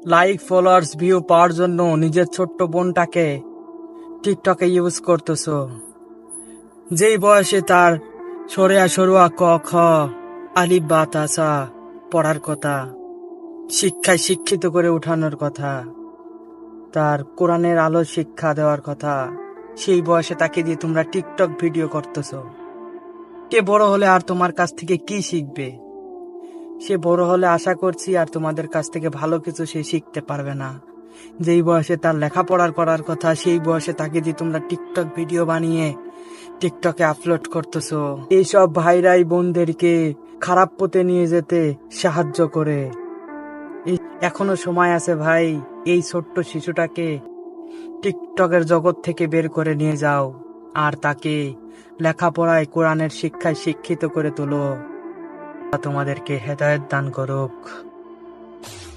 Like, followers, view পাওয়ার জন্য নিজের ছোট্ট বোনটাকে টিকটকে ইউজ করতেছো। যেই বয়সে তার সরেয়া সরুয়া ক খ আলিফ বা তা সা পড়ার কথা, শিক্ষায় শিক্ষিত করে উঠানোর কথা, তার কোরআনের আলো শিক্ষা দেওয়ার কথা, সেই বয়সে তাকে দিয়ে তোমরা টিকটক ভিডিও করতেছো। কে বড় হলে আর তোমার কাছ থেকে কি শিখবে? সে বড় হলে আশা করছি আর তোমাদের কাছ থেকে ভালো কিছু সে শিখতে পারবে না। যেই বয়সে তার লেখাপড়ার করার কথা, সেই বয়সে তাকে দিয়ে তোমরা টিকটক ভিডিও বানিয়ে টিকটকে আপলোড করতেছো। এইসব ভাইরাই বোনদেরকে খারাপ পথে নিয়ে যেতে সাহায্য করে। এখনো সময় আছে ভাই, এই ছোট্ট শিশুটাকে টিকটকের জগৎ থেকে বের করে নিয়ে যাও আর তাকে লেখাপড়ায় কোরআনের শিক্ষায় শিক্ষিত করে তোলো। তোমাদেরকে হেদায়েত দান করুক।